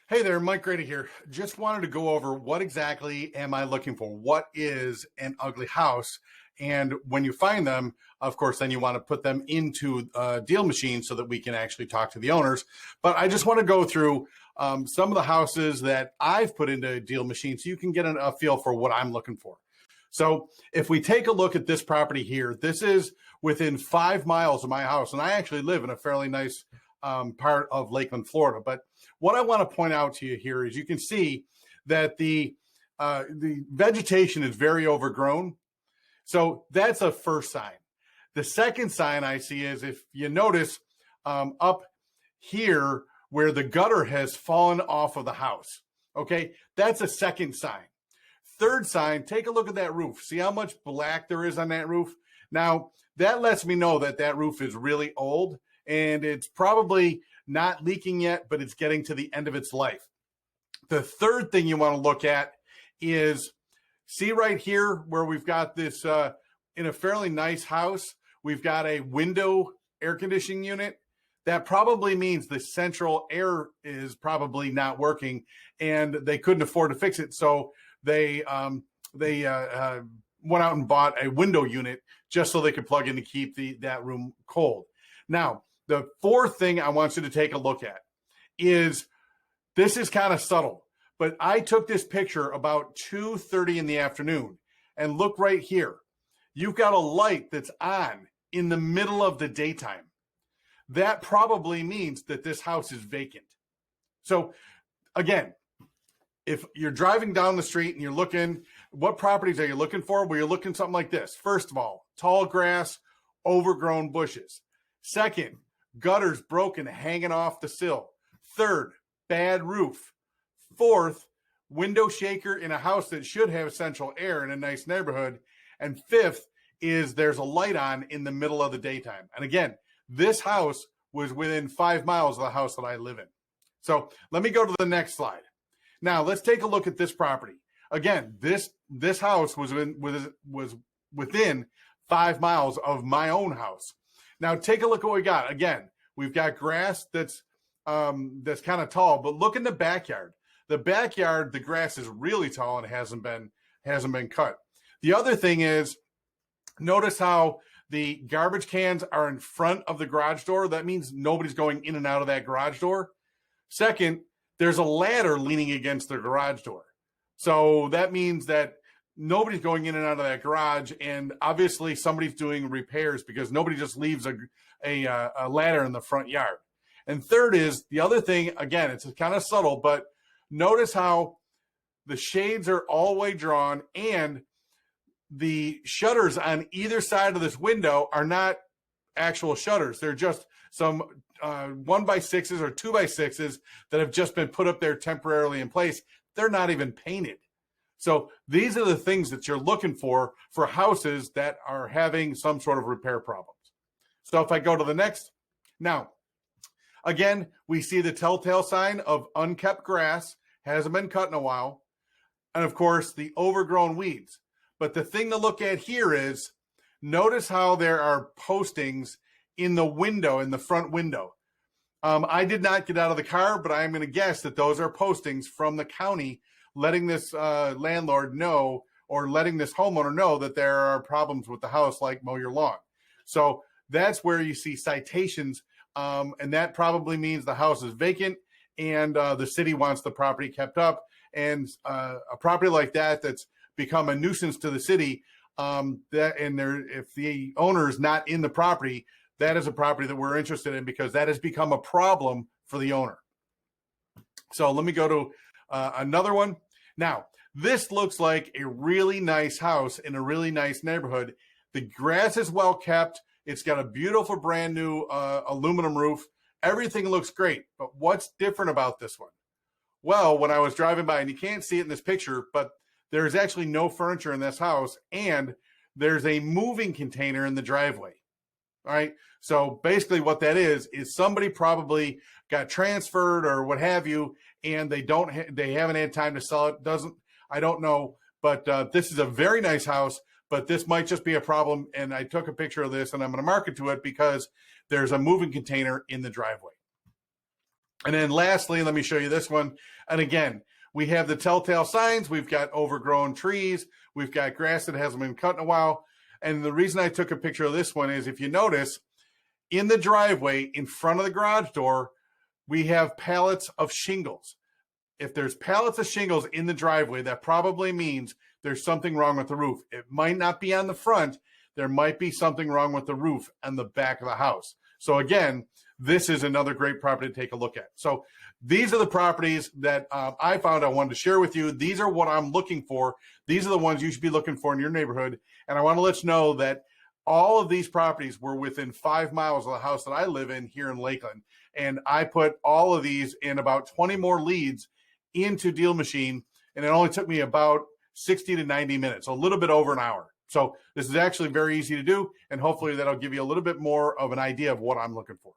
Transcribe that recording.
Hey there, Mike Grady here. Just wanted to go over what exactly am I looking for? What is an ugly house? And when you find them, of course, then you want to put them into a deal machine so that we can actually talk to the owners. But I just want to go through some of the houses that I've put into a deal machine so you can get a feel for what I'm looking for. So if we take a look at this property here, this is within 5 miles of my house. And I actually live in a fairly nice part of Lakeland, Florida. But what I want to point out to you here is you can see that the vegetation is very overgrown. So that's a first sign. The second sign I see is if you notice up here where the gutter has fallen off of the house. Okay, that's a second sign. Third sign, take a look at that roof. See how much black there is on that roof? Now, that lets me know that that roof is really old and it's probably not leaking yet, but it's getting to the end of its life. The third thing you want to look at is, see right here where we've got this, in a fairly nice house, we've got a window air conditioning unit. That probably means the central air is probably not working and they couldn't afford to fix it. So they went out and bought a window unit just so they could plug in to keep that room cold. Now, the fourth thing I want you to take a look at is, this is kind of subtle, but I took this picture about 2:30 in the afternoon, and look right here. You've got a light that's on in the middle of the daytime. That probably means that this house is vacant. So again, if you're driving down the street and you're looking, what properties are you looking for? Well, you're looking something like this. First of all, tall grass, overgrown bushes. Second, gutters broken, hanging off the sill. Third, bad roof. Fourth, window shaker in a house that should have central air in a nice neighborhood. And fifth is there's a light on in the middle of the daytime. And again, this house was within 5 miles of the house that I live in. So let me go to the next slide. Now let's take a look at this property. Again, this house was within 5 miles of my own house. Now take a look at what we got. Again, we've got grass that's kind of tall, but look in the backyard. The backyard, the grass is really tall and hasn't been cut. The other thing is, notice how the garbage cans are in front of the garage door. That means nobody's going in and out of that garage door. Second, there's a ladder leaning against the garage door. So that means that nobody's going in and out of that garage, and obviously somebody's doing repairs because nobody just leaves a ladder in the front yard. And third is, the other thing, again, it's kind of subtle, but notice how the shades are all the way drawn and the shutters on either side of this window are not actual shutters. They're just some 1x6s or 2x6s that have just been put up there temporarily in place. They're not even painted. So these are the things that you're looking for houses that are having some sort of repair problems. So if I go to the next, now, again, we see the telltale sign of unkept grass, hasn't been cut in a while, and of course the overgrown weeds. But the thing to look at here is, notice how there are postings in the window, in the front window. I did not get out of the car, but I'm going to guess that those are postings from the county letting this landlord know, or letting this homeowner know, that there are problems with the house, like mow your lawn. So that's where you see citations, and that probably means the house is vacant and the city wants the property kept up. And a property like that that's become a nuisance to the city, if the owner is not in the property, that is a property that we're interested in because that has become a problem for the owner. So let me go to another one. Now, this looks like a really nice house in a really nice neighborhood. The grass is well kept. It's got a beautiful brand new aluminum roof. Everything looks great. But what's different about this one? Well, when I was driving by, and you can't see it in this picture, but there's actually no furniture in this house, and there's a moving container in the driveway. All right. So basically what that is somebody probably got transferred or what have you, and they haven't had time to sell it. I don't know, but this is a very nice house, but this might just be a problem. And I took a picture of this and I'm going to mark it to it because there's a moving container in the driveway. And then lastly, let me show you this one. And again, we have the telltale signs. We've got overgrown trees. We've got grass that hasn't been cut in a while. And the reason I took a picture of this one is if you notice, in the driveway in front of the garage door, we have pallets of shingles. If there's pallets of shingles in the driveway, that probably means there's something wrong with the roof. It might not be on the front. There might be something wrong with the roof and the back of the house. So again, this is another great property to take a look at. So these are the properties that I found I wanted to share with you. These are what I'm looking for. These are the ones you should be looking for in your neighborhood. And I want to let you know that all of these properties were within 5 miles of the house that I live in here in Lakeland. And I put all of these in about 20 more leads into Deal Machine. And it only took me about 60 to 90 minutes, a little bit over an hour. So this is actually very easy to do. And hopefully that'll give you a little bit more of an idea of what I'm looking for.